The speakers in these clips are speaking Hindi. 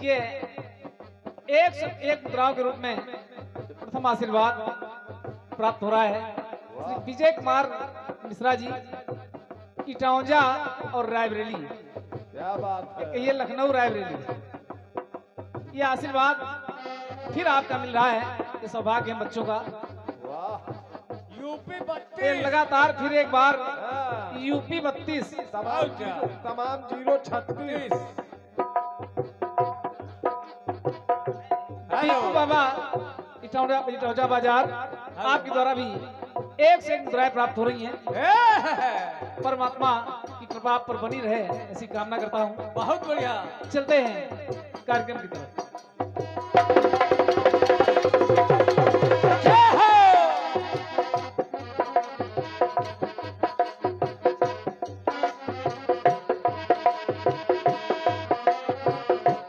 ये एक मुद्राओं के रूप में प्रथम आशीर्वाद प्राप्त हो रहा है श्री विजय कुमार मिश्रा जी, इटौंजा और रायबरेली। क्या बात है। ये लखनऊ रायबरेली। ये आशीर्वाद फिर आपका मिल रहा है, ये सौभाग्य है बच्चों का। वाह। यूपी ये 32 लगातार फिर एक बार हाँ। यूपी 32 तमाम 036। टीकू बाबा इटौंजा बाजार आपके द्वारा भी एक से एक मुद्राएं प्राप्त हो रही हैं। परमात्मा की कृपा आप पर बनी रहे ऐसी कामना करता हूँ। बहुत बढ़िया। चलते हैं कार्यक्रम की तरफ।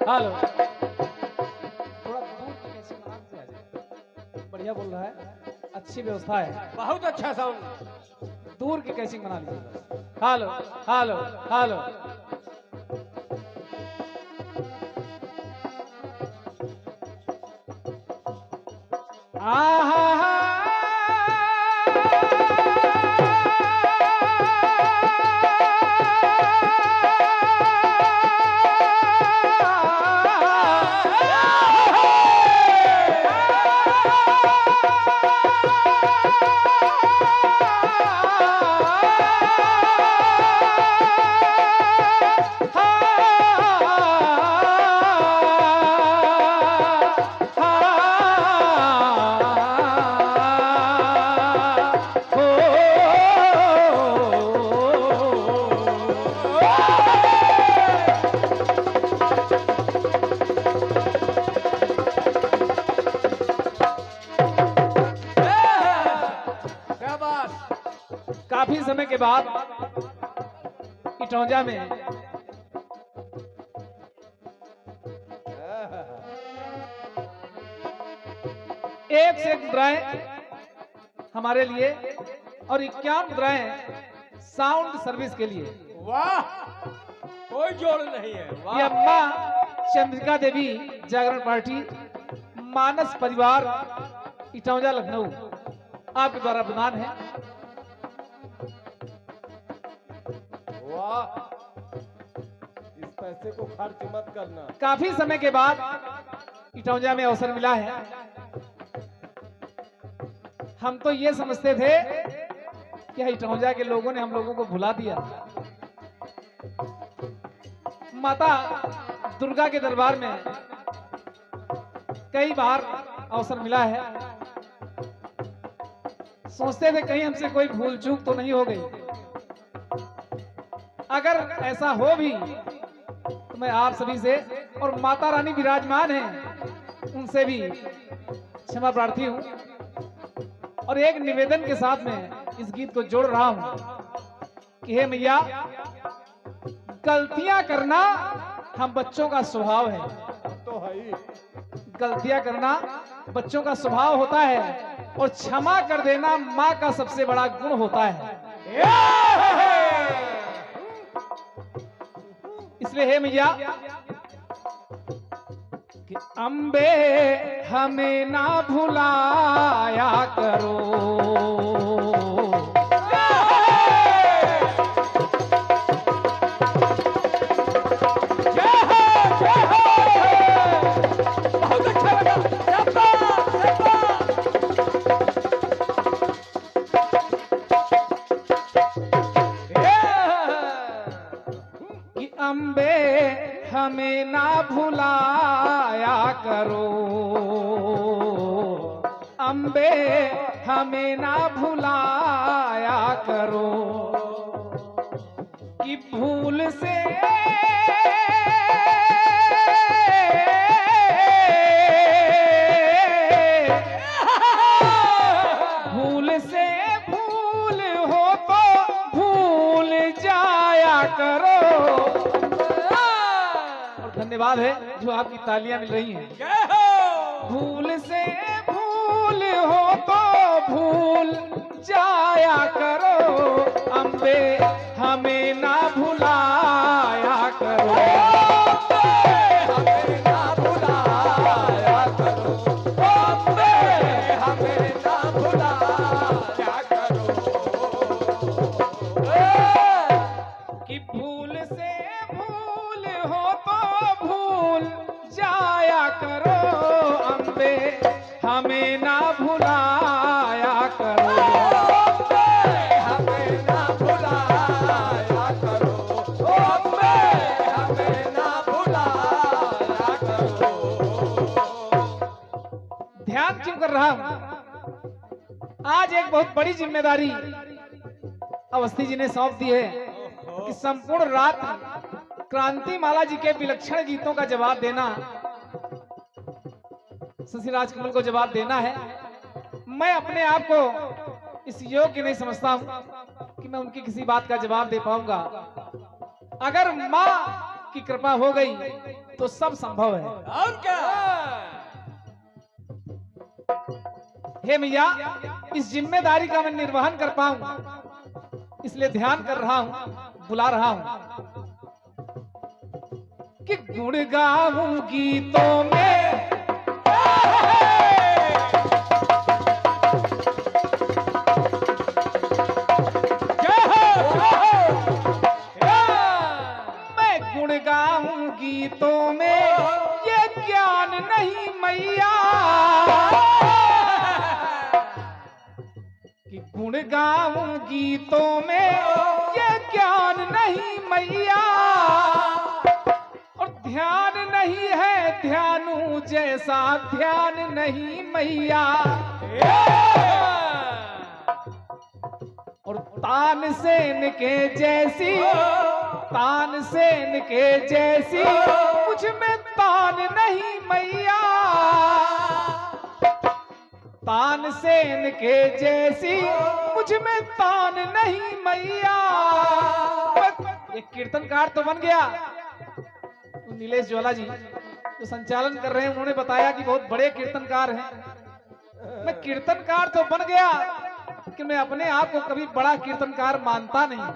हेलो, थोड़ा दूर की कैसी आराम से आ जाए। बढ़िया बोल रहा है, अच्छी व्यवस्था है। बहुत अच्छा साउंड। दूर की कैसी बना लीजिए। Hello hello hello. काफी समय के बाद इटौंजा में एक से एक मुद्राएं हमारे लिए और 51 मुद्राएं साउंड सर्विस के लिए। वाह, कोई जोड़ नहीं है। ये वाह। अम्मा चंद्रिका देवी जागरण पार्टी मानस परिवार इटौंजा लखनऊ आपके द्वारा प्रदान है। वाह। इस पैसे को खर्च मत करना। काफी समय के बाद इटौंजा में अवसर मिला है। हम तो ये समझते थे कि इटौंजा के लोगों ने हम लोगों को भुला दिया। माता दुर्गा के दरबार में कई बार अवसर मिला है। सोचते थे कहीं हमसे कोई भूल चूक तो नहीं हो गई। अगर ऐसा हो भी तो मैं आप सभी से और माता रानी विराजमान हैं उनसे भी क्षमा प्रार्थी हूं। और एक निवेदन के साथ में इस गीत को जोड़ रहा हूं कि हे मैया, गलतियां करना हम बच्चों का स्वभाव है। तो है ही। गलतियां करना बच्चों का स्वभाव होता है और क्षमा कर देना माँ का सबसे बड़ा गुण होता है। इसलिए हे मैया कि अम्बे हमें ना भुलाया करो। बहुत अच्छा लगा। कि अम्बे हमें ना भुलाया करो, अम्बे हमें ना भुलाया करो कि भूल से भूल से भूल हो तो भूल जाया करो। और धन्यवाद है जो आपकी तालियां मिल रही हैं। भूल से भूल हो तो भूल जाया करो, अम्बे हमें ना भुलाया करो। हमें ना भूल से भूल हो तो भूल जाया करो अम्बे, हमें ना भुलाया करो। हमें ना भुलाया करो, अम्बे हमें ना भुलाया करो। ध्यान क्यों कर रहा हूं? आज एक बहुत बड़ी जिम्मेदारी अवस्थी जी ने सौंप दी है कि संपूर्ण रात क्रांति माला जी के विलक्षण गीतों का जवाब देना, शशि राजकमल को जवाब देना है। मैं अपने आप को इस योग्य नहीं समझता हूं कि मैं उनकी किसी बात का जवाब दे पाऊंगा। अगर मां की कृपा हो गई तो सब संभव है। और क्या? हे मैया, इस जिम्मेदारी का मैं निर्वहन कर पाऊं, इसलिए ध्यान कर रहा हूं, बुला रहा हूं कि गुण गाऊं गीतों में, मैं गुण गाऊं गीतों में, ये ज्ञान नहीं मैया कि गुण गाऊं गीतों में, ये ज्ञान नहीं मैया, और ध्यान नहीं है ध्यानु जैसा ध्यान नहीं मैया, और तानसेन के जैसी, तानसेन के जैसी मुझ में तान नहीं मैया, तानसेन के जैसी मुझ में तान नहीं मैया। एक कीर्तनकार तो बन गया। नीलेश ज्वाला जी जो संचालन कर रहे हैं, उन्होंने बताया कि बहुत बड़े कीर्तनकार हैं। मैं कीर्तनकार तो बन गया कि मैं अपने आप को कभी बड़ा कीर्तनकार मानता नहीं।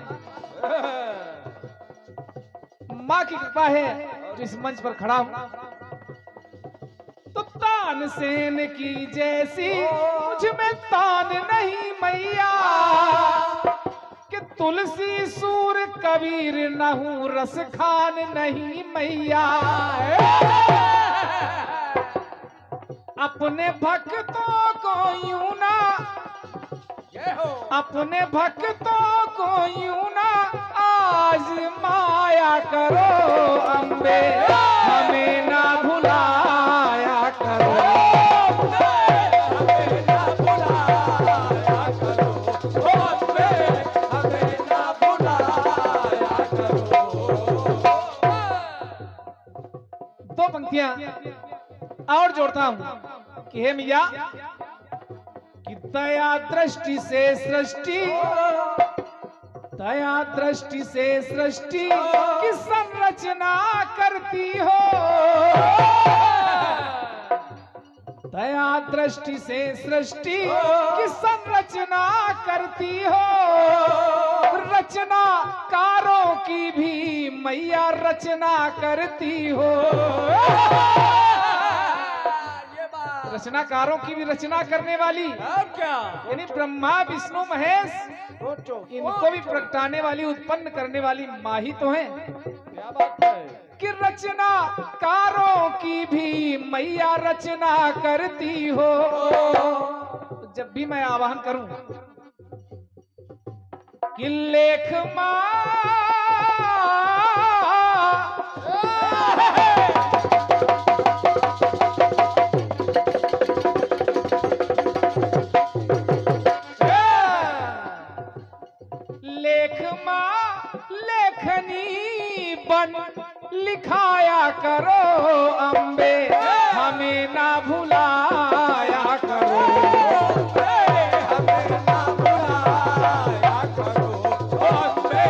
मां की कृपा है जो इस मंच पर खड़ा हूं। तो तानसेन की जैसी मुझ में तान नहीं मैया, कि तुलसी सूर कबीर न हूं रस खान नहीं मैया, अपने भक्तों को यूं ना, अपने भक्तों को यूं ना आजमाया करो अम्बे, हमें ना भुलाया करो, हमें ना भुलाया करो, अम्बे हमें ना भुलाया करो। दो पंक्तियां और जोड़ता हूं कि हे मैया, कि दया दृष्टि से सृष्टि, दया दृष्टि से सृष्टि की संरचना करती हो, दया दृष्टि से सृष्टि की संरचना करती हो, रचनाकारों की भी मैया रचना करती हो, रचनाकारों की भी रचना करने वाली, और क्या? यानी ब्रह्मा विष्णु महेश, इनको भी प्रगटाने वाली, उत्पन्न करने वाली माँ ही तो है। क्या बात है कि रचनाकारों की भी मैया रचना करती हो। तो जब भी मैं आवाहन करूं कि लेख लेखनी बन लिखाया करो अम्बे, हमें ना भुलाया करो, हमें ना भुलाया करो, अम्बे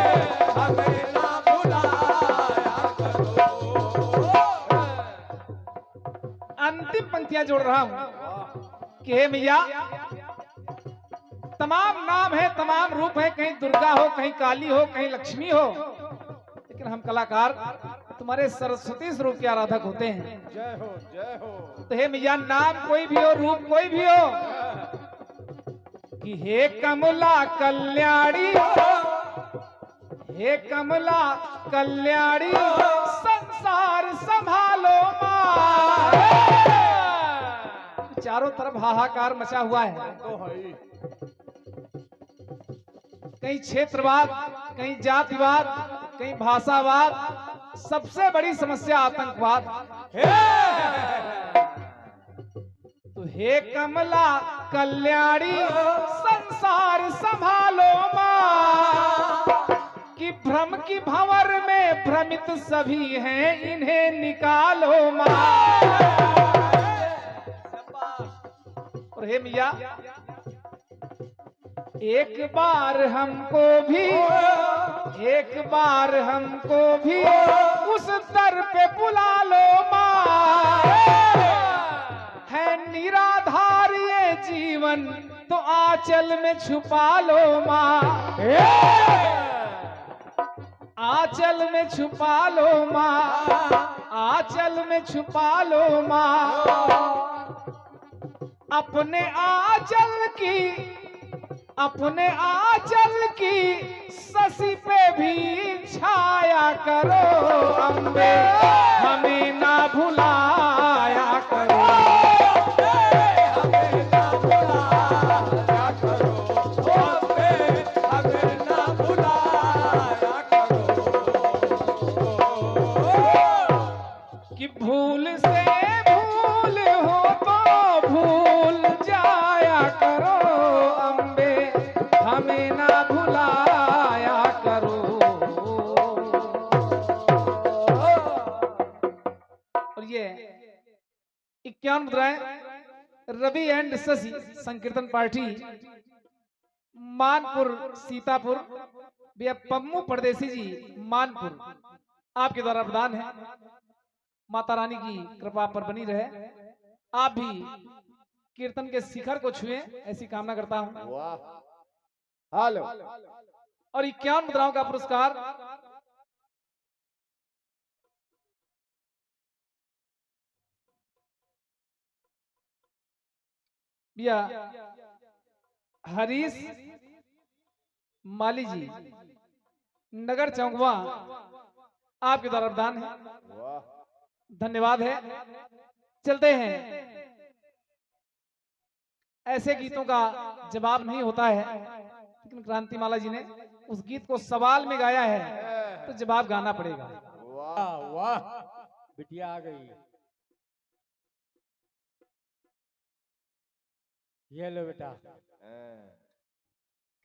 हमें ना भुलाया करो। अंतिम पंक्तियां जोड़ रहा हूं कि हे मैया, तमाम नाम है, तमाम रूप है, कहीं दुर्गा हो, कहीं काली हो, कहीं लक्ष्मी हो, लेकिन हम कलाकार तुम्हारे सरस्वती स्वरूप के आराधक होते हैं। जय हो जय हो। तो हे मैया, नाम कोई भी हो, रूप कोई भी हो, कि हे कमला कल्याणी, हे कमला कल्याणी संसार संभालो माँ। चारों तरफ हाहाकार मचा हुआ है। तो है ही। कहीं क्षेत्रवाद, कहीं जातिवाद, कहीं भाषावाद, सबसे बड़ी समस्या आतंकवाद। तो हे कमला कल्याणी संसार संभालो माँ, कि भ्रम की भंवर में भ्रमित सभी हैं, इन्हें निकालो माँ। और हे मिया, एक बार हमको भी उस दर पे बुला लो माँ। है निराधार ये जीवन तो आंचल में छुपा लो माँ। आंचल में छुपा लो माँ, आंचल में छुपा लो माँ। अपने आंचल की शशि पे भी छाया करो अम्बे, हमें ना भुलाया करो। हमें ना भुलाया करो अम्बे, हमें ना भुलाया करो। कि भूल से भूल हो तो भूल जाया करो अम्बे, हमें ना भुलाया करो। और ये 51 मुद्राएं रवि एंड शशि संकीर्तन पार्टी मानपुर सीतापुर, भैया पम्मू परदेसी जी मानपुर, आपके द्वारा प्रदान है। माता रानी की कृपा पर बनी रहे, आप भी कीर्तन के शिखर को छुएं, ऐसी कामना करता हूं। वाह। हेलो। और 51 मुद्राओं का पुरस्कार भैया हरीश माली जी नगर चौंकवा, आपके द्वारा प्रदान है। वाह। धन्यवाद है। चलते हैं, ऐसे गीतों का जवाब नहीं होता है, लेकिन क्रांतिमाला जी ने उस गीत को सवाल में गाया है तो जवाब गाना पड़ेगा। वाह। वाह, बिटिया आ गई। ये लो बेटा,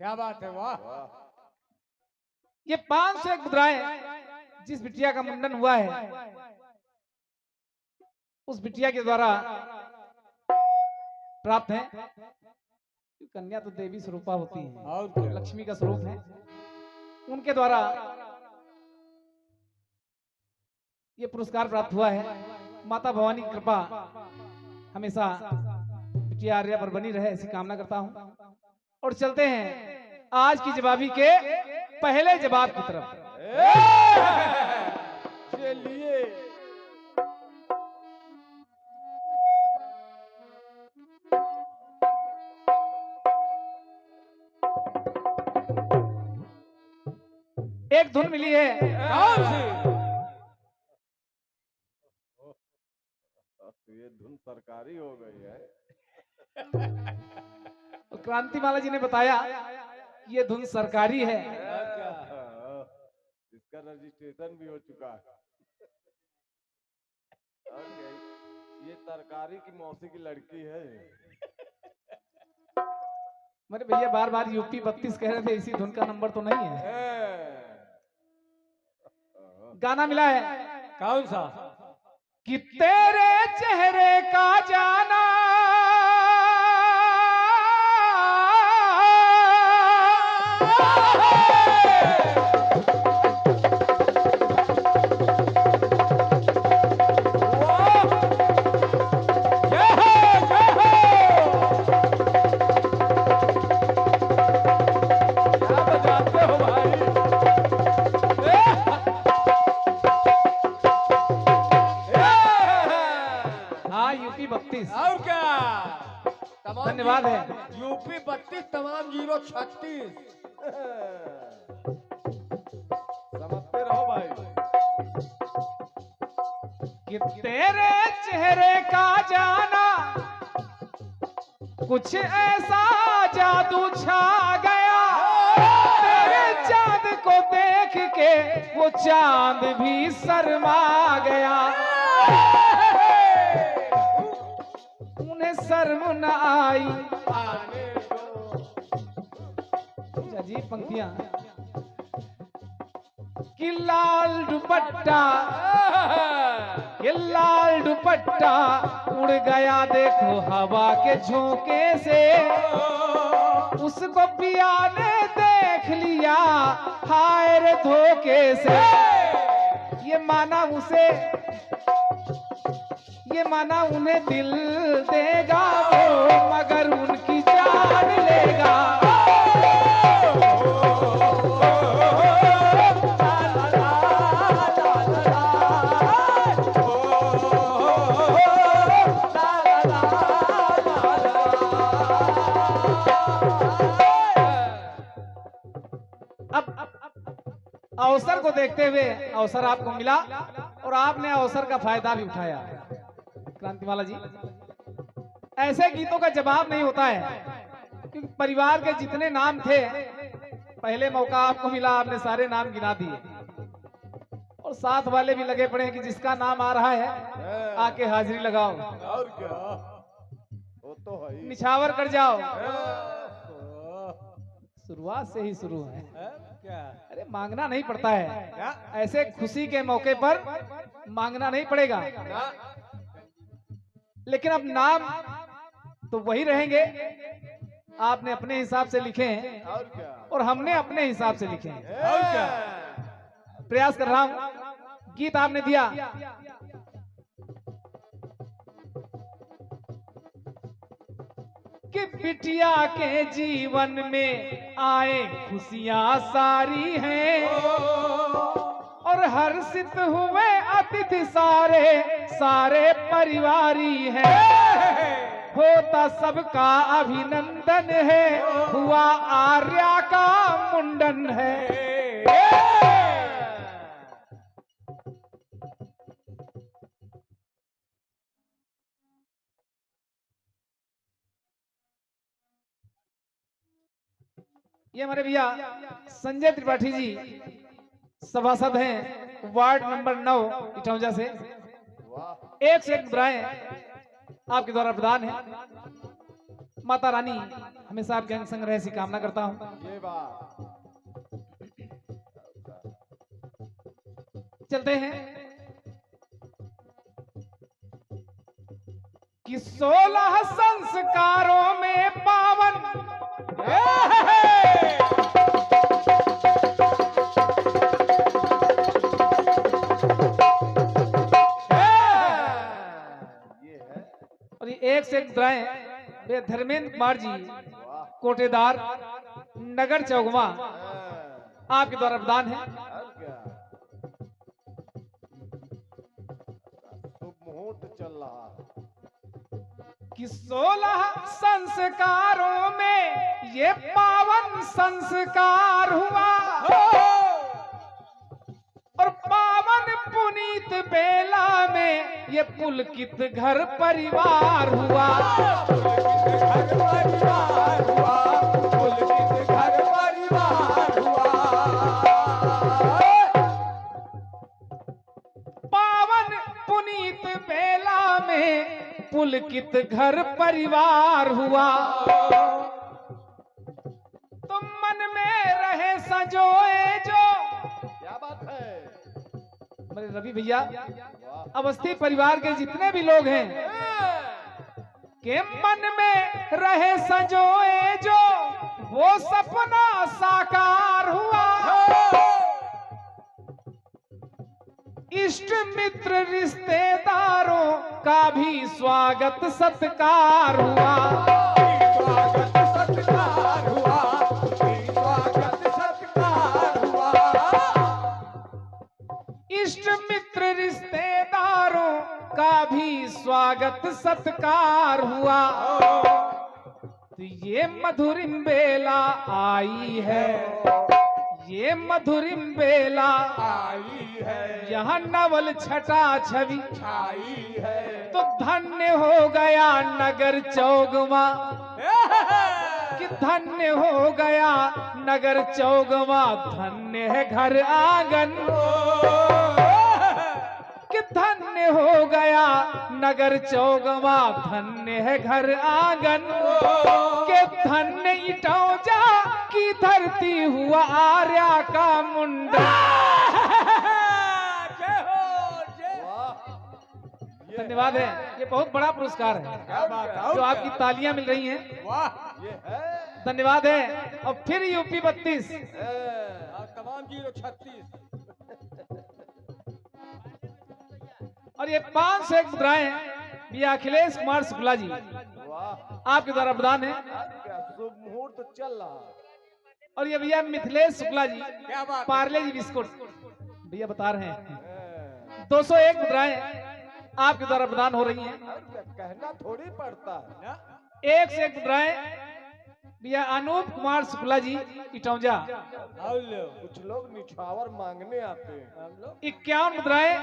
क्या बात है। वाह। वाह। ये 501 मुद्राएं जिस बिटिया का मुंडन हुआ है, उस बिटिया के द्वारा प्राप्त है। कन्या तो देवी स्वरूपा होती है और क्या? लक्ष्मी का स्वरूप है, उनके द्वारा ये पुरस्कार प्राप्त हुआ है। माता भवानी की कृपा हमेशा बिटिया आर्या पर बनी रहे, ऐसी कामना करता हूं। और चलते हैं आज की जवाबी के पहले जवाब की तरफ। चलिए। एक धुन मिली है, कौन सी? ये धुन सरकारी हो गई है। और क्रांतिमाला जी ने बताया ये धुन सरकारी है। इसका रजिस्ट्रेशन भी हो चुका है। और क्या, ये तरकारी की मौसी की लड़की है। मेरे भैया बार बार यूपी 32 कह रहे थे, इसी धुन का नंबर तो नहीं है। गाना मिला है कौन सा? कि तेरे चेहरे का जाना यूपी 32। और क्या? तमाम धन्यवाद है। यूपी 32 तमाम 036। कि तेरे चेहरे का जाना कुछ ऐसा जादू छा गया, तेरे चांद को देख के वो चांद भी शर्मा गया। उन्हें शर्म न आई, अजीब पंक्तियां, कि लाल दुपट्टा, ये लाल दुपट्टा उड़ गया देखो हवा के झोंके से, उसको पिया ने देख लिया हाय रे धोखे से। ये माना उन्हें दिल देगा वो, मगर उनकी जान लेगा। अवसर को देखते हुए अवसर आपको मिला और आपने अवसर का फायदा भी उठाया। क्रांतिमाला जी, ऐसे गीतों का जवाब नहीं होता है, क्योंकि परिवार के जितने नाम थे, पहले मौका आपको मिला, आपने सारे नाम गिना दिए और साथ वाले भी लगे पड़े कि जिसका नाम आ रहा है आके हाजिरी लगाओ और क्या, वो तो है ही। निछावर कर जाओ। शुरुआत से ही शुरू है, क्या अरे मांगना नहीं पड़ता है, ऐसे खुशी के मौके पर मांगना नहीं पड़ेगा। लेकिन अब नाम तो वही रहेंगे, आपने अपने हिसाब से लिखे हैं और क्या, और हमने अपने हिसाब से लिखे हैं। और क्या, प्रयास कर रहा हूं, गीत आपने दिया, कि बिटिया के जीवन में आए खुशियां सारी हैं और हर्षित हुए अतिथि सारे परिवारी हैं। होता सबका अभिनंदन है, हुआ आर्या का मुंडन है। ये हमारे भैया संजय त्रिपाठी जी सभासद हैं, वार्ड नंबर 9 इटौंजा से। वाह, एक से एक मुद्राएं आपके द्वारा प्रदान है। माता रानी हमेशा आपके अंग संग रहे ऐसी कामना करता हूं। ये बात, चलते हैं कि 16 संस्कारों में पावन ये है, और ये एक से एक मुद्राएं वे धर्मेंद्र कुमार जी वाह, कोटेदार नगर चौगवा आपके द्वारा प्रदान है। और क्या, शुभ मुहूर्त चल रहा है। कि 16 संस्कारों में ये पावन संस्कार हुआ और पावन पुनीत बेला में ये पुलकित घर परिवार हुआ। घर परिवार हुआ, पुलकित घर परिवार हुआ। पावन पुनीत बेला में पुलकित घर परिवार हुआ। तुम मन में रहे संजोए जो, क्या बात है, मेरे रवि भैया, वाह, अवस्थी परिवार के जितने भी लोग हैं, के मन में रहे संजोए जो वो सपना साकार हुआ। इष्ट मित्र रिश्तेदारों का भी स्वागत सत्कार हुआ। स्वागत सत्कार हुआ, स्वागत सत्कार हुआ। इष्ट मित्र रिश्तेदारों का भी स्वागत सत्कार हुआ। तो ये मधुरिम बेला आई है, ये मधुरिम बेला आई है, यहाँ नवल छटा छवि, छाई है। तो धन्य हो गया नगर चौगवा, कि धन्य हो गया नगर चौगवा, धन्य है घर आंगन, कि धन्य हो गया नगर चौगवा, धन्य है घर आंगन, के धन्य इटौजा की धरती हुआ आर्या का मुंडा। जय हो, जय। वाह ये धन्यवाद है, ये बहुत बड़ा पुरस्कार है क्या बात है, जो आपकी तालियां मिल रही हैं। वाह। ये है धन्यवाद है। और फिर यूपी 32 तमाम 036 वाह और ये 501 मुद्राएं भी अखिलेश कुमार शुक्ला जी आपके द्वारा प्रदान है। क्या शुभ मुहूर्त चल रहा है। और ये भैया मिथिलेश शुक्ला जी क्या बात है। पार्ले जी बिस्कुट भैया बता रहे हैं 201 मुद्राएं आपके द्वारा प्रदान हो रही हैं। और क्या कहना थोड़ी पड़ता है। ना? 101 मुद्राएं भैया अनूप कुमार शुक्ला जी इटौजा। आओ लो। कुछ लोग निछावर मांगने आते हैं। हम लोग 51 मुद्राएं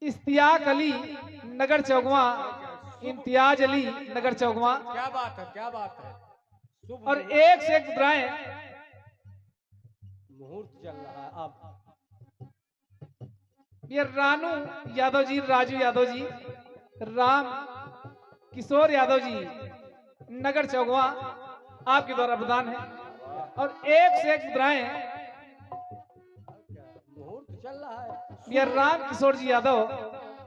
इश्तियाक अली नगर चौगवा, इम्तियाज अली नगर चौगवा। क्या बात है, क्या बात है। शुभ और 101 मुद्राएं मुहूर्त चल रहा है अब। ये रानू यादव जी, राजू यादव जी, राम किशोर यादव जी नगर चौगवा आपके द्वारा प्रदान है। और 101 मुद्राएं मुहूर्त चल रहा है। ये राम किशोर जी यादव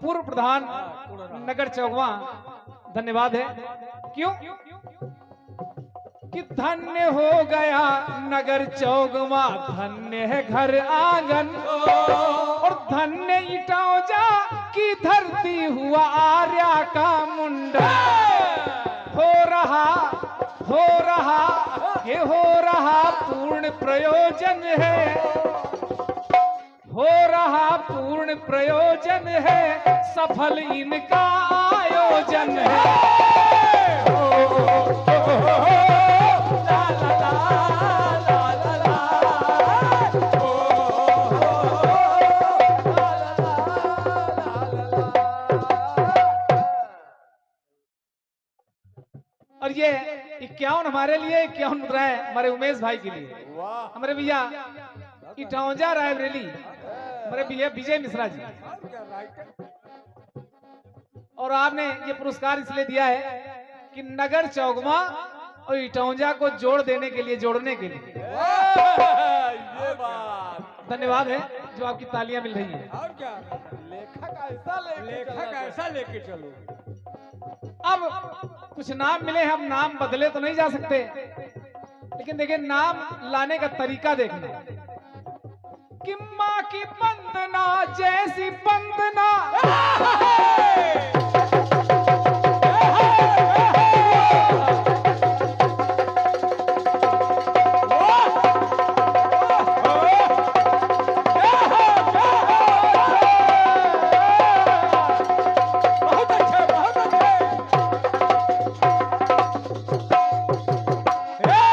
पूर्व प्रधान नगर चौगवा। धन्यवाद है। क्यों कि धन्य हो गया नगर चौगवा, धन्य है घर आंगन, और धन्य इटौजा की धरती हुआ आर्या का मुंडा। हो रहा ये हो रहा पूर्ण प्रयोजन है, हो रहा पूर्ण प्रयोजन है, सफल इनका आयोजन है। और ये 51 हमारे लिए, 51 मुद्राएं हमारे उमेश भाई के लिए, वाह हमारे भैया इटौजा रायबरेली, हमारे भैया विजय मिश्रा जी। और क्या राइट। और आपने ये पुरस्कार इसलिए दिया है कि नगर चौगवा और इटौजा को जोड़ देने के लिए, जोड़ने के लिए। ये बात धन्यवाद है जो आपकी तालियां मिल रही हैं। और क्या लेखक ऐसा लेखक ऐसा लेके चलो। अब कुछ नाम मिले हैं, अब नाम बदले तो नहीं जा सकते, लेकिन देखिए नाम लाने का तरीका देखना कि माँ की वंदना जैसी वंदना, बहुत अच्छे, बहुत अच्छे। वाह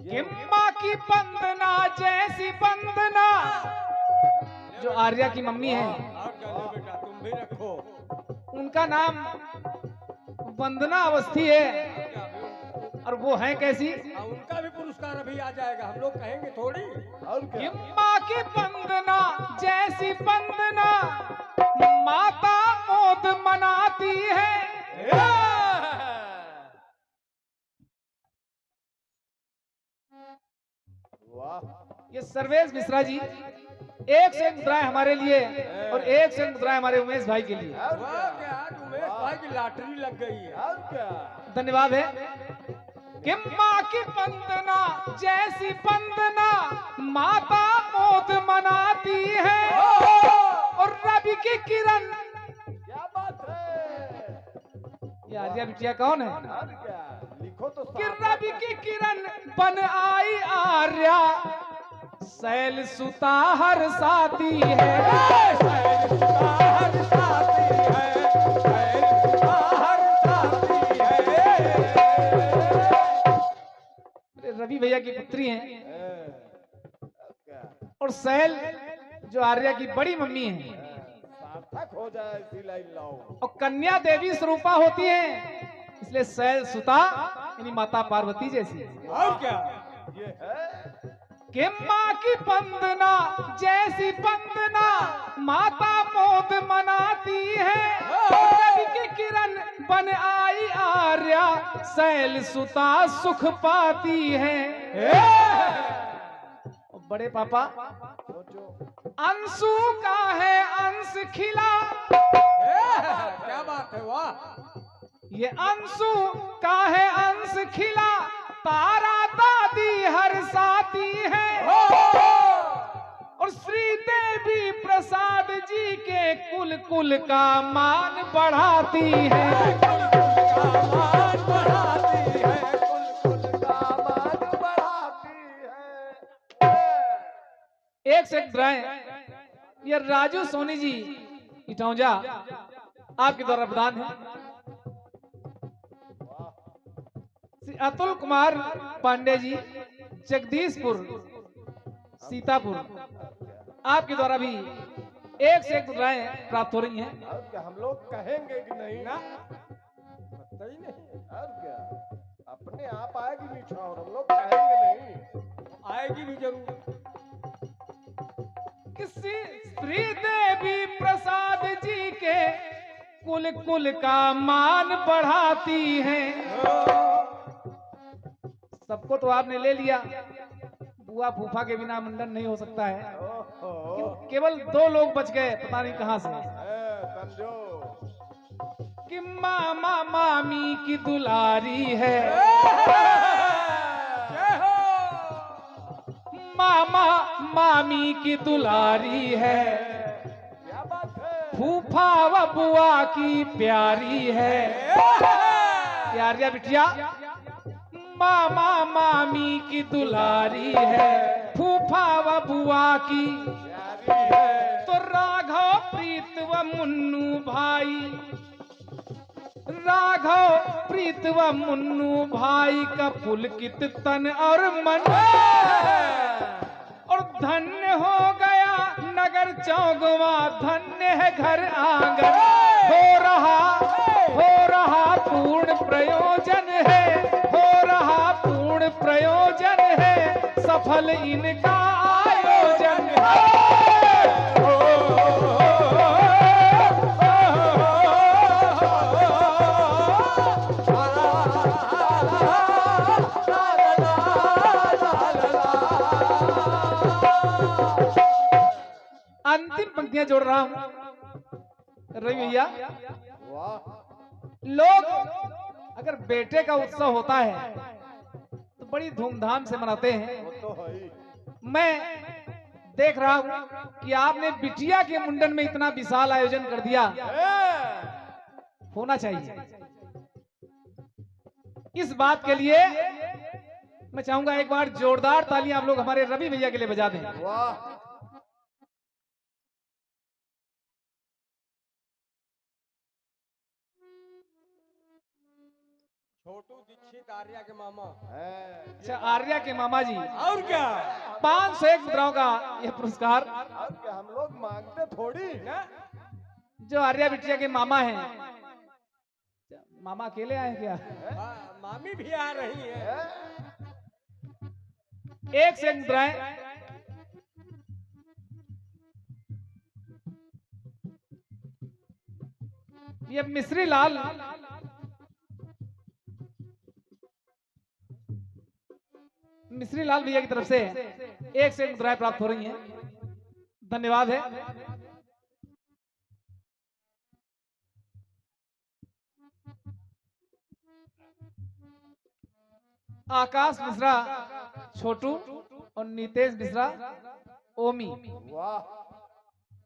कि माँ की वंदना जैसी वंदना। जो आर्या की मम्मी है और क्या लो बेटा, तुम भी रखो। उनका नाम वंदना अवस्थी है, क्या भी और वो है कैसी? उनका भी पुरस्कार अभी आ जाएगा, हम लोग कहेंगे थोड़ी। और कि क्या माँ की वंदना जैसी वंदना, माता मोद मनाती है। वाह ये सर्वेश मिश्रा जी 101 मुद्राएं हमारे लिए और 101 मुद्राएं हमारे उमेश भाई के लिए। और वाह, क्या आज उमेश भाई की लॉटरी लग गई है। और क्या धन्यवाद है। कि माँ की वंदना जैसी वंदना, माता मोद मनाती है, और रवि की किरण। क्या बात है। ये आर्या बिटिया कौन है? और क्या लिखो तो कि साफ रवि की किरण बन आई आर्या, शैल सुता हर साथी है। शैल सुता हर साथी है, शैल सुता हर साथी है। रवि भैया की पुत्री हैं, क्या और सैल जो आर्या की बड़ी मम्मी है, सार्थक हो जाए इसी लाइन लाओ। और कन्या देवी स्वरूपा होती है, इसलिए सैल सुता यानी माता पार्वती जैसी है। और क्या? ये है कि माँ की वंदना जैसी वंदना माता मोद मनाती है, रवि की किरण बन आई आर्या सैल सुता सुख पाती है। और बड़े पापा सोचो। अंशु का है अंश खिला, क्या बात है, वाह। ये अंशु का है अंश खिला, तारा दादी हर्षाती है, और श्री देवी प्रसाद जी के कुल कुल का मान बढ़ाती है। मान बढ़ाती है, कुल का मान बढ़ाती है। एक से एक ड्राइंग ये राजू सोनी जी इटौजा आपके द्वारा प्रदान है। श्री अतुल कुमार पांडे जी जगदीशपुर सीतापुर आपके द्वारा भी एक से एक ड्राइंग प्राप्त हो रही हैं। और क्या हम लोग कहेंगे कि नहीं ना पता ही नहीं। और क्या अपने आप आएगी नीचा और हम लोग कहेंगे नहीं। आएगी भी जरूर। किसी श्री देवी प्रसाद जी के कुल कुल का मान बढ़ाती हैं। सबको तो आपने ले लिया, बुआ फूफा के बिना मुंडन नहीं हो सकता है। ओहो केवल 2 लोग बच गए, पता नहीं कहां से। समझो कि मामा मामी की दुलारी है, जय हो। मामा मामी की दुलारी है, क्या बात है। फूफा व बुआ की प्यारी है। प्यारिया बिटिया मामा मामी की दुलारी है, फूफा व बुआ की प्यारी है। तो राघव प्रीत व मुन्नू भाई, राघव प्रीत व मुन्नू भाई का पुलकित तन और मन, और धन्य हो गया नगर चौगवा, धन्य है घर आंगन, हो रहा पूर्ण प्रयोजन है, हो रहा पूर्ण प्रयोजन है, सफल इनका आयोजन अंतिम पंक्तियां जोड़ रहा हूं रवि भैया। वाह लोग अगर बेटे का उत्सव होता है तो बड़ी धूमधाम से मनाते हैं। वो तो है ही। मैं देख रहा हूं कि आपने बिटिया के मुंडन में इतना विशाल आयोजन कर दिया, होना चाहिए। इस बात के लिए मैं चाहूंगा एक बार जोरदार तालियां आप लोग हमारे रवि भैया के लिए बजा दें। वाह छोटू दीक्षित आर्या के मामा। है। अच्छा, आर्या के मामा जी और क्या? 501 मुद्राओं का यह पुरस्कार और क्या हम लोग मांगते थोड़ी ना जो आर्या बिटिया के मामा हैं। मामा अकेले आए क्या? मामी भी आ रही है। एक से एक मुद्राएं। ये मिश्री लाल भैया की तरफ से एक से एक मुद्राएं प्राप्त हो रही हैं। धन्यवाद है। आकाश मिश्रा छोटू और नितेश मिश्रा ओमी। वाह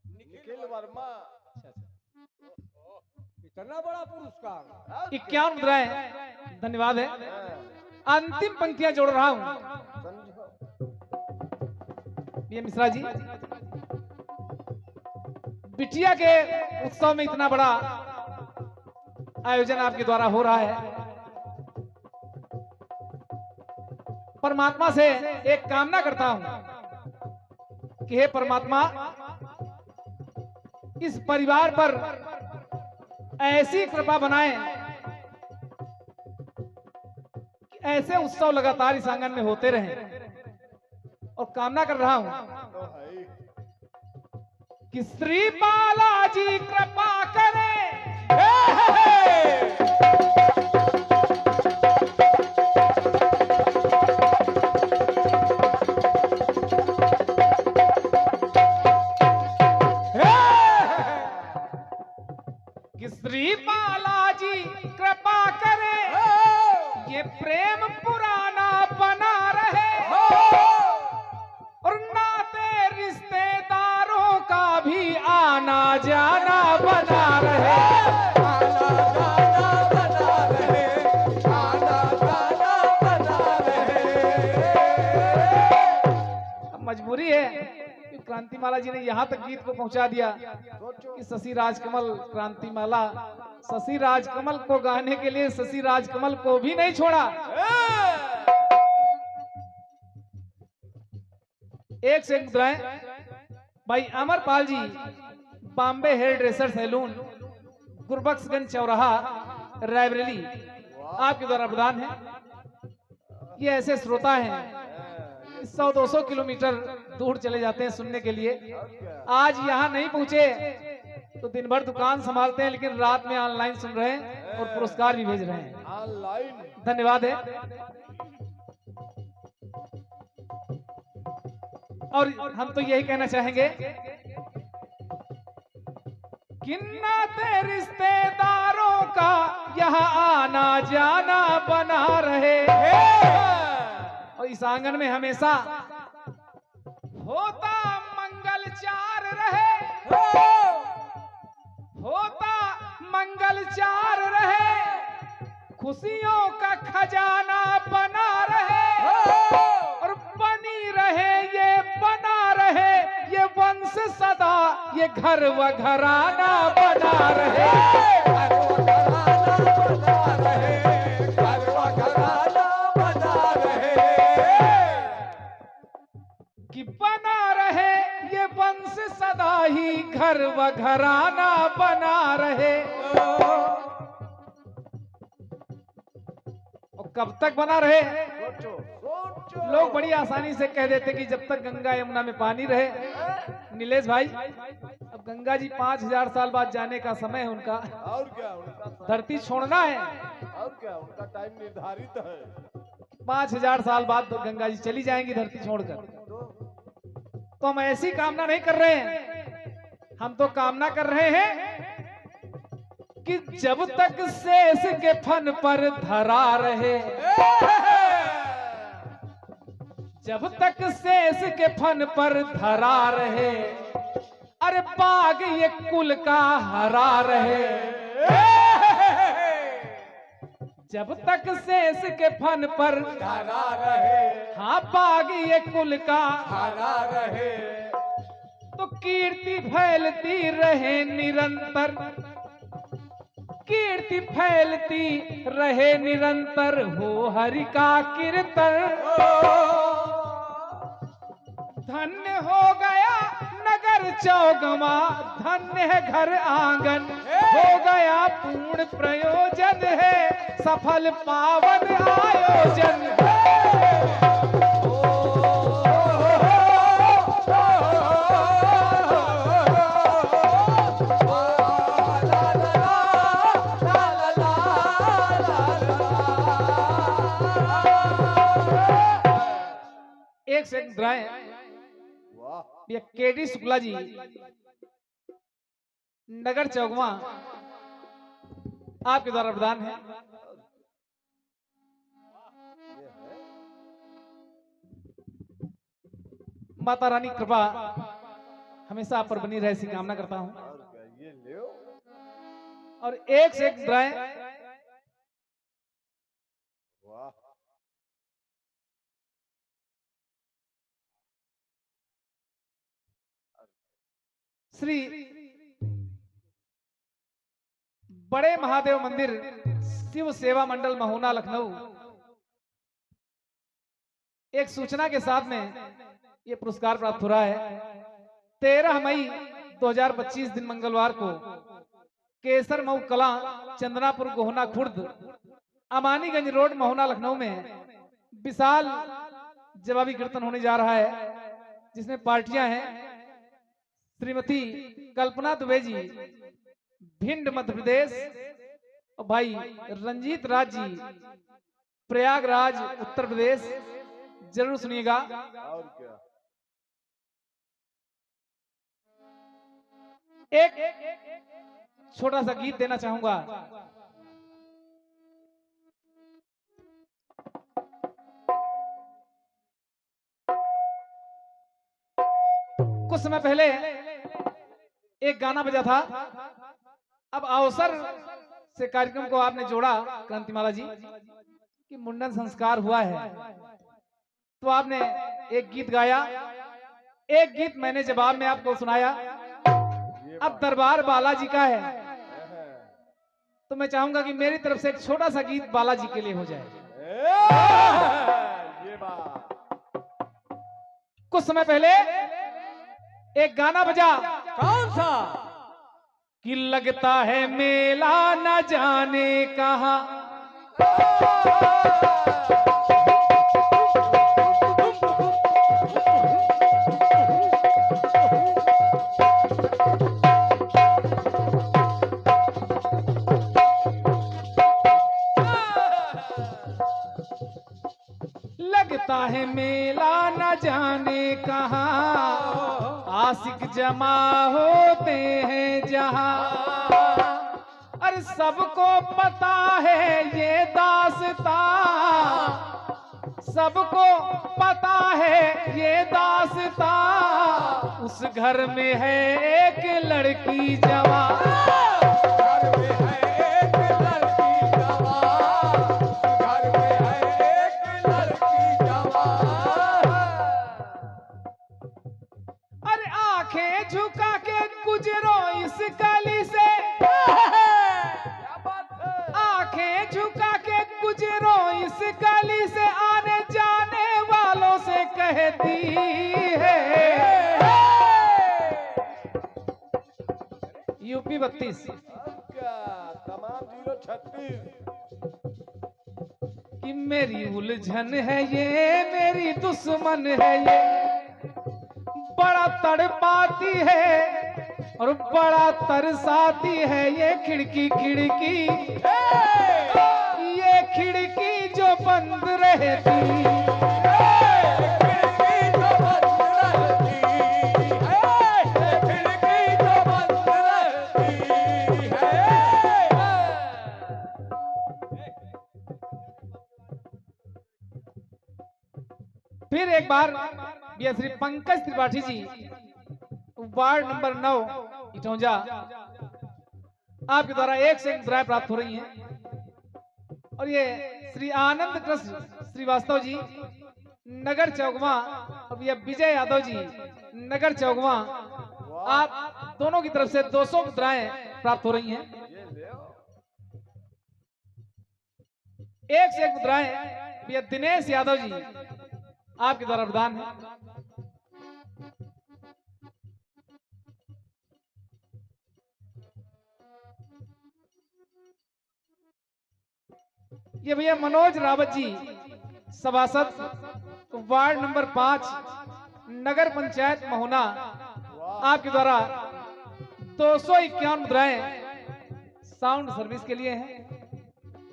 निखिल वर्मा इतना बड़ा पुरस्कार। 51 मुद्राएं। धन्यवाद है। अंतिम पंक्तियां जोड़ रहा हूं। समझो ये मिश्रा जी बिटिया के उत्सव में इतना बड़ा आयोजन आपके द्वारा हो रहा है। परमात्मा से एक कामना करता हूं कि हे परमात्मा, इस परिवार पर ऐसी कृपा बनाए कि ऐसे उत्सव लगातार इस आंगन में होते रहें। और कामना कर रहा हूं तो है ही। कि श्री बालाजी कृपा करें। कि श्री बालाजी कृपा करें, ये प्रेम पुराना बना रहे और नाते रिश्तेदारों का भी आना जाना बना रहे। आना जाना बना रहे, आना जाना बना रहे। अब मजबूरी है कि क्रांतिमाला जी ने यहाँ तक गीत को पहुंचा दिया सोचो। कि शशि राजकमल क्रांतिमाला, शशि राजकमल को गाने के लिए शशि राजकमल को भी नहीं छोड़ा। एक से एक मुद्राएं भाई Amarpal ji, Bombay hair dresser salon, Gurbakhshganj चौराहा, रायबरेली, आपके द्वारा प्रदान है। ये ऐसे श्रोता हैं 100-200 किलोमीटर दूर चले जाते हैं सुनने के लिए। आज यहाँ नहीं पहुंचे तो दिन भर दुकान संभालते हैं, लेकिन रात में ऑनलाइन सुन रहे हैं और पुरस्कार भी भेज रहे हैं। ऑनलाइन। धन्यवाद है। और हम तो यही कहना चाहेंगे कि नाते रिश्तेदारों का यहाँ आना जाना बना रहे और इस आंगन में हमेशा होता मंगलचार रहे, होता मंगलचार रहे, खुशियों का खजाना बना रहे और बनी रहे ये बना रहे ये वंश सदा, ये घर व घराना बना रहे। घर व घराना बना रहे, घर व घराना बना रहे। कि बना रहे ये वंश सदा ही घर व घराना बना रहे। और कब तक बना रहे? सोचो सोचो। लोग बड़ी आसानी से कह देते कि जब तक गंगा यमुना में पानी रहे। नीलेश भाई, अब गंगा जी 5000 साल बाद जाने का समय है उनका, और क्या उनका धरती छोड़ना है। और क्या उनका टाइम निर्धारित है। 5000 साल बाद तो गंगा जी चली जाएंगी धरती छोड़कर। तो हम ऐसी कामना नहीं कर रहे हैं, हम तो कामना कर रहे हैं कि जब तक शेष के फन पर धरा रहे, जब तक शेष के फन पर धरा रहे, अरे बाग ये कुल का हरा रहे। जब तक शेष के फन पर धरा रहे, हाँ बाग ये कुल का, धरा रहे। तो कीर्ति फैलती रहे निरंतर, कीर्ति फैलती रहे निरंतर, हो हरि का कीर्तन। धन्य हो गया नगर चौगमा, धन्य है घर आंगन, हो गया पूर्ण प्रयोजन है, सफल पावन आयोजन। एक सेकंड मुद्राएं, वाह। ये केडी शुक्ला जी, नगर चौगवा, आपके द्वारा प्रदान है। ये है। माता रानी कृपा हमेशा आप पर बनी रहे ऐसी कामना करता हूं। और क्या ये लो। और एक से एक मुद्राएं, वाह। श्री बड़े महादेव मंदिर शिव सेवा मंडल महोना लखनऊ एक सूचना के साथ में ये पुरस्कार प्राप्त हो रहा है। 13 मई 2025 दिन मंगलवार को केसर मऊ कला चंदनापुर गोहना खुर्द अमानीगंज रोड मोहना लखनऊ में विशाल जवाबी कीर्तन होने जा रहा है, जिसमें पार्टियां हैं श्रीमती कल्पना दुबे जी भिंड मध्य प्रदेश और भाई रंजीत राज जी प्रयागराज उत्तर प्रदेश। जरूर सुनिएगा। और क्या। एक छोटा सा गीत देना चाहूंगा। कुछ समय पहले एक गाना बजा था। अब अवसर से कार्यक्रम को आपने जोड़ा क्रांतिमाला जी कि मुंडन संस्कार हुआ है, तो आपने एक गीत गाया, एक गीत मैंने जवाब में आपको सुनाया। अब दरबार बालाजी का है, तो मैं चाहूंगा कि मेरी तरफ से एक छोटा सा गीत बालाजी के लिए हो जाए। ये बात। कुछ समय पहले एक गाना बजा, कौन सा? कि लगता है मेला न जाने कहां, लगता है मेला न जाने कहां, आशिक जमा होते हैं जहां। अरे सबको पता है ये दास्तां, सबको पता है ये दास्तां, उस घर में है एक लड़की जवान। आंखें झुका के गुजरो इस गली से, आंखें झुका के गुजरो इस गली से, आने जाने वालों से कहती है। यूपी 32 तमाम 036 कि मेरी उलझन है ये, मेरी दुश्मन है ये, बड़ा तड़पाती है और बड़ा तरसाती है ये खिड़की खिड़की, ये खिड़की जो बंद रहती, खिड़की जो बंद रहती है, खिड़की जो बंद रहती है। फिर एक बार ये श्री पंकज त्रिपाठी जी वार्ड नंबर 9 इटौंजा, आपके द्वारा 1 से 1 मुद्राएं प्राप्त हो रही हैं। और ये श्री आनंद कृष्ण श्रीवास्तव जी नगर चौगवा और ये विजय यादव जी नगर चौगवा, आप दोनों की तरफ से 200 मुद्राएं प्राप्त हो रही हैं। 1 से 1 मुद्राएं ये दिनेश यादव जी आपके द्वारा प्रदान है। ये भैया मनोज रावत जी सभासद वार्ड नंबर 5 नगर पंचायत मोहना, आपके द्वारा 251 मुद्राएं साउंड सर्विस के लिए हैं।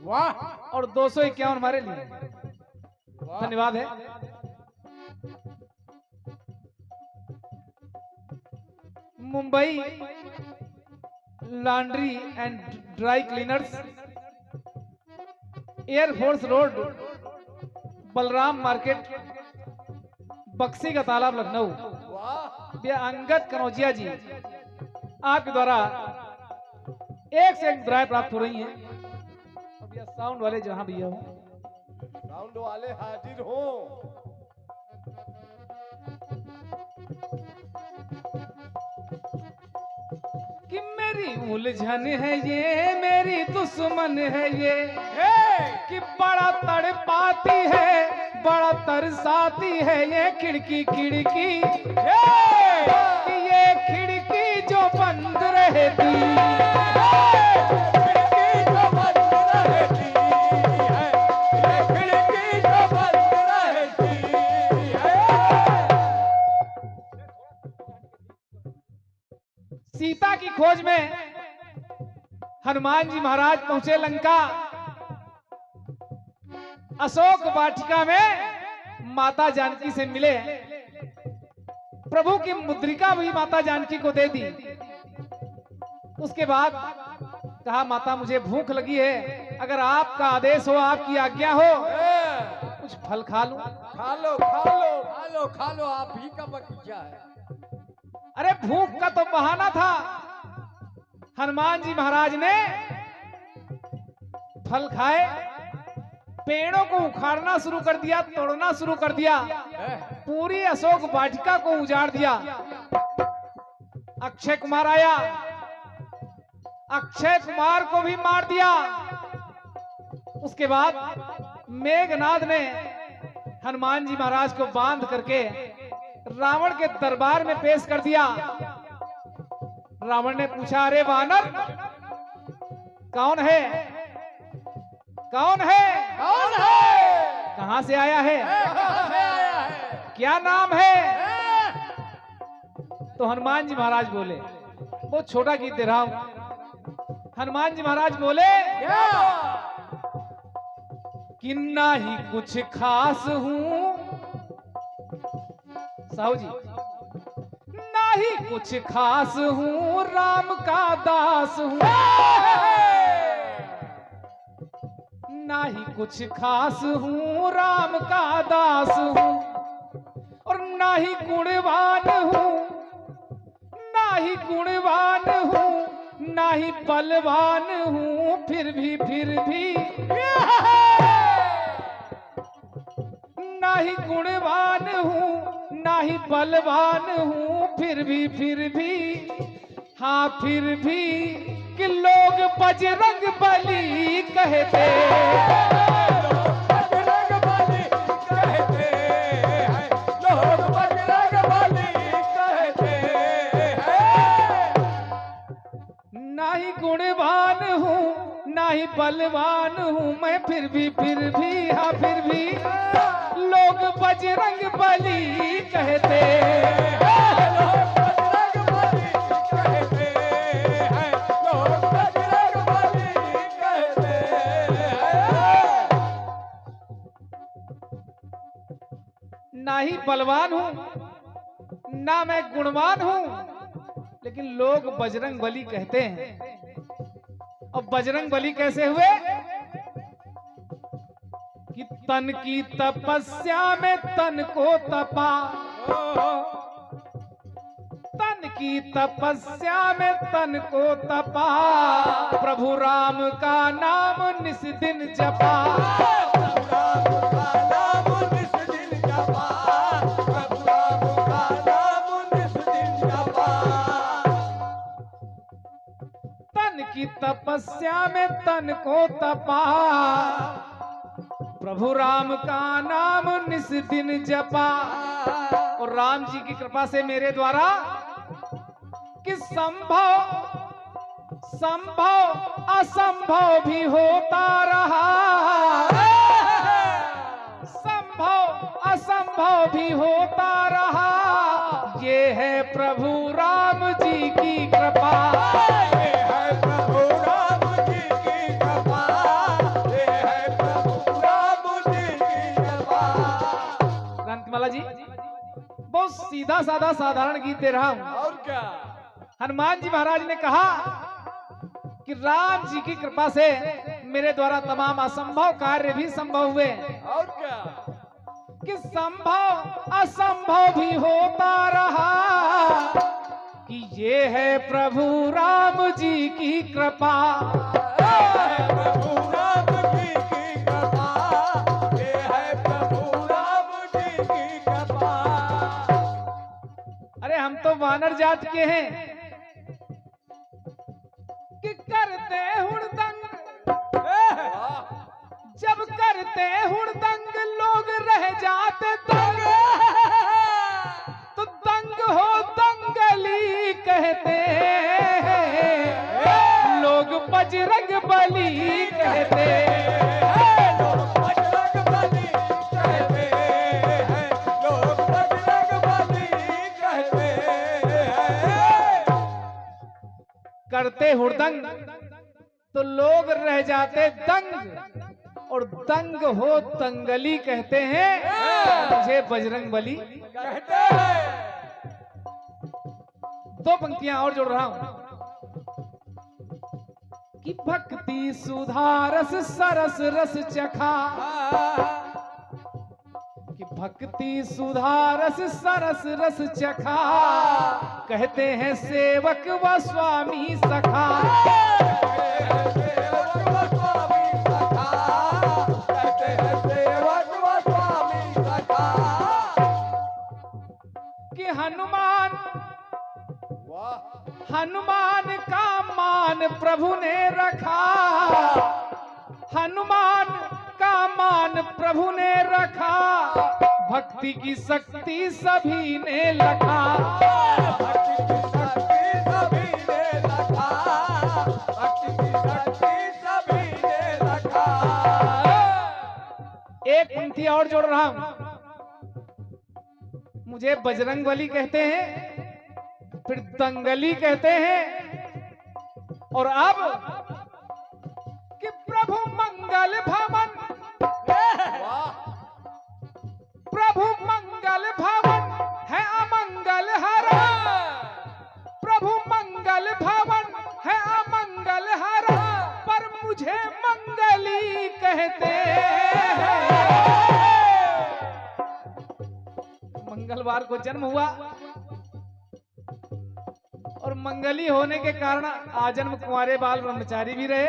वाह। और 251 हमारे लिए। धन्यवाद है। Mumbai laundry and dry cleaners, air force road, Balram market, Bakshi ka Talab, Lucknow, भैया अंगद कनौजिया जी आपके द्वारा 1 से 1 मुद्राएं प्राप्त हो रही हैं। भैया साउंड वाले जहां भैया हो, साउंड वाले हाजिर हो। कि मेरी उलझन है ये, मेरी दुश्मन है ये, कि बड़ा तड़पाती है बड़ा तरसाती है ये खिड़की खिड़की, ये खिड़की जो बंद रहती, खिड़की जो बंद रहती है, ये खिड़की जो बंद रहती है। सीता की खोज में हनुमान जी महाराज पहुंचे लंका। अशोक वाटिका में माता जानकी से मिले। प्रभु की मुद्रिका भी माता जानकी को दे दी। उसके बाद कहा, माता मुझे भूख लगी है, अगर आपका आदेश हो, आपकी आज्ञा हो, कुछ फल खा लूं। खा लो खा लो खा लो खा लो, आप ही का बगीचा है। अरे भूख का तो बहाना था। हनुमान जी महाराज ने फल खाए, पेड़ों को उखाड़ना शुरू कर दिया, तोड़ना शुरू कर दिया, पूरी अशोक वाटिका को उजाड़ दिया। अक्षय कुमार आया, अक्षय कुमार को भी मार दिया। उसके बाद मेघनाद ने हनुमान जी महाराज को बांध करके रावण के दरबार में पेश कर दिया। रावण ने पूछा, अरे वानर कौन है, कौन है, कौन है, कहां से आया है, कहां से आया है, क्या नाम है? तो हनुमान जी महाराज बोले, बहुत छोटा गीत दे रहा हूं। हनुमान जी महाराज बोले कि ना ही कुछ खास हूं, साहू जी, ना ही कुछ खास हूं, राम का दास हूं, ना ही कुछ खास हूं, राम का दास हूं, और ना ही गुणवान हूं, ना ही गुणवान हूं, ना ही बलवान हूं, फिर भी ना ही गुणवान हूं, ना ही बलवान हूं, फिर भी हाँ फिर भी कि लोग बजरंग बली कहते, बजरंग बली कहते हैं, लोग बजरंग बली कहते हैं। ना ही गुणवान हूँ, ना ही बलवान हूँ, मैं फिर भी हाँ फिर भी लोग बजरंग बली कहते, लोग बजरंग बली कहते हैं, लोग बजरंग बली कहते हैं। ना ही बलवान हूँ, ना मैं गुणवान हूँ, लेकिन लोग बजरंग बली कहते हैं। और बजरंग बली कैसे हुए कि तन की तपस्या में तन को तपा, तन की तपस्या में तन को तपा, प्रभु राम का नाम निस दिन जपा, प्रभु राम का नाम निस दिन जपा, प्रभु राम का नाम निस दिन जपा। तन की तपस्या में तन को तपा, प्रभु राम का नाम निस दिन जपा। और राम जी की कृपा से मेरे द्वारा कि संभव असंभव भी होता रहा, संभव असंभव भी होता रहा, ये है प्रभु राम जी की कृपा, ये है प्रभु राम जी की कृपा, ये है प्रभु राम जी की कृपा। क्रांतिमाला जी, बहुत सीधा साधा साधारण गीत दे रहा हूं। और क्या, हनुमान जी महाराज ने कहा कि राम जी की कृपा से मेरे द्वारा तमाम असंभव कार्य भी संभव हुए, और क्या, कि संभव असंभव भी होता रहा, कि ये है प्रभु राम जी की कृपा, ये है प्रभु राम जी की कृपा, ये है प्रभु राम जी की कृपा। अरे हम तो वानर जात के हैं कि करते हुड़दंग, जब करते करते हुड़दंग लोग रह जाते दंग, तो दंग हो दंगली कहते हैं, लोग बजरंग बली कहते हैं, लोग बजरंग बली कहते हैं, लोग बजरंग बली कहते हैं। करते हुड़दंग तो लोग रह जाते दंग, और दंग हो दंगली कहते हैं, मुझे बजरंग बली कहते हैं। दो पंक्तियां और जोड़ रहा हूं कि भक्ति सुधारस सरस रस चखा, कि भक्ति सुधारस सरस रस चखा, कहते हैं सेवक व स्वामी सखा, सेवक व स्वामी सखा, कहते हैं सेवक व स्वामी सखा। कि हनुमान वाह हनुमान का मान प्रभु ने रखा, हनुमान का मान प्रभु ने रखा, भक्ति की शक्ति सभी ने लखा, भक्ति की शक्ति सभी ने लखा, भक्ति की शक्ति सभी ने लखा। एक पंक्ति और जोड़ रहा हूं, मुझे बजरंग बली कहते हैं, फिर दंगली कहते हैं, और अब कि प्रभु मंगल भवन, वाह प्रभु मंगल भवन है अमंगल हरा, प्रभु मंगल भवन है अमंगल हरा, पर मुझे मंगली कहते हैं। मंगलवार को जन्म हुआ और मंगली होने के कारण आजन्म कुंवारे बाल ब्रह्मचारी भी रहे।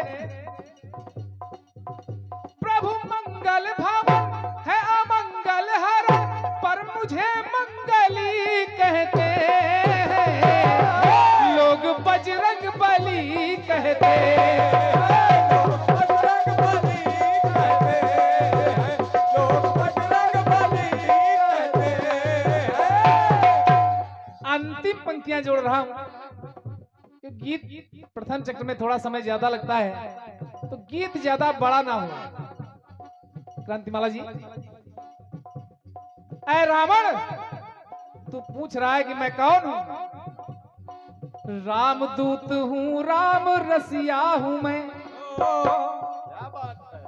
प्रभु मंगल भवन है अमंगल हरा, पर मुझे मंगली कहते हैं, लोग बजरंग बली कहते हैं, लोग बजरंग बली कहते हैं, लोग बजरंग बली कहते हैं। अंतिम पंक्तियां जोड़ रहा हूं, गीत प्रथम चक्र में थोड़ा समय ज्यादा लगता है, तो गीत ज्यादा बड़ा ना हो। क्रांतिमाला जी, ऐ रावण तू पूछ रहा है कि मैं कौन हूं, रामदूत हूं राम रसिया हूं मैं, क्या बात है।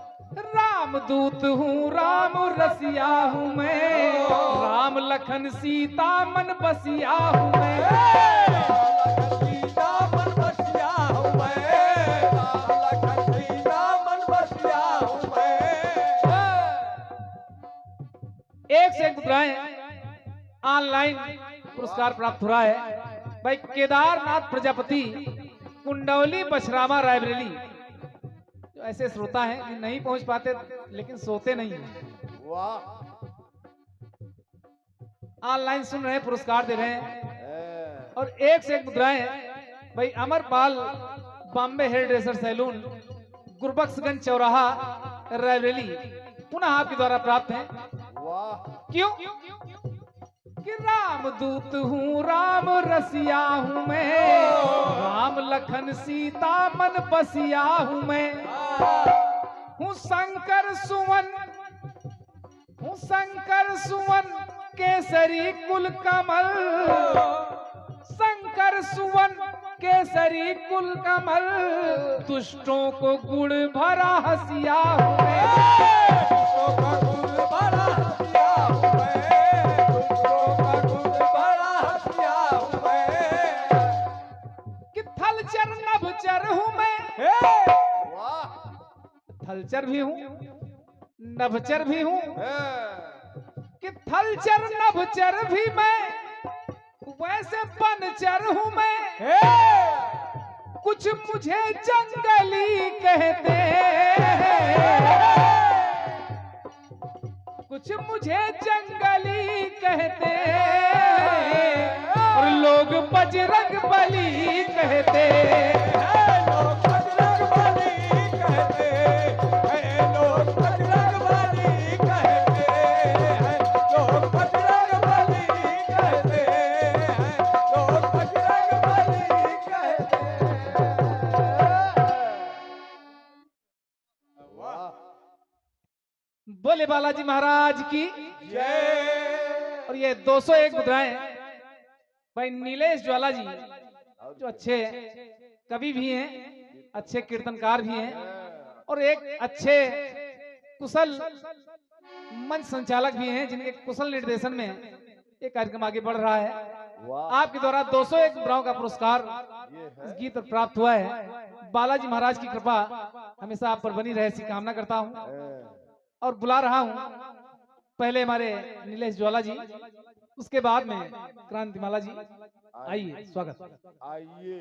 रामदूत हूं राम रसिया हूं मैं, राम लखन सीता मन बसिया हूं मैं, सीता मन बसिया हूँ मैं, राम लखन सीता मन बसिया हूँ मैं। एक से एक मुद्राएं ऑनलाइन पुरस्कार प्राप्त हो रहा है। भाई केदारनाथ प्रजापति कुंडौली बछरामा रायबरेली, जो ऐसे श्रोता हैं कि नहीं पहुंच पाते लेकिन सोते नहीं हैं, वाह ऑनलाइन सुन रहे हैं, पुरस्कार दे रहे हैं। है। और एक से एक मुद्राएं भाई Amarpal Bombay hair dresser salon Gurbakhshganj चौराहा रायबरेली पुनः आपके द्वारा प्राप्त है। वाह क्यों कि रामदूत हूँ राम रसिया हूँ मैं, राम लखन सीता मन बसिया हूँ मैं, हूँ शंकर सुवन, हूँ शंकर सुवन केसरी कुल कमल, शंकर सुवन केसरी कुल कमल, दुष्टों को गुड़ भरा हसिया हूँ मैं, दुष्टों का गुड़ भरा हसिया हूँ मैं, दुष्टों का गुड़ भरा हसिया हूँ मैं। कि थलचर नभचर हूँ मैं, वाह थलचर भी हूँ नभचर भी हूँ, है। कि थलचर नभचर भी मैं, वैसे बनचर हूँ मैं, कुछ मुझे जंगली कहते हैं, कुछ मुझे जंगली कहते हैं, और लोग बजरंग बली कहते हैं, लोग बजरंग बली कहते हैं, लोग बजरंग बली बालाजी महाराज की। जय। और ये 201 मुद्राएं भाई नीलेश ज्वाला जी, जो अच्छे कवि भी हैं, अच्छे कीर्तनकार भी हैं, और एक अच्छे कुशल मंच संचालक भी हैं, जिनके कुशल निर्देशन में ये कार्यक्रम आगे बढ़ रहा है। वाह, आपके द्वारा 201 मुद्राओं का पुरस्कार ये इस है। गीत पर प्राप्त हुआ है। बालाजी महाराज की कृपा हमेशा आप पर बनी रहे, ऐसी कामना करता हूं। और बुला रहा हूं पहले हमारे नीलेश ज्वाला जी, उसके बाद में क्रांतिमाला जी। आइए, स्वागत। आइए।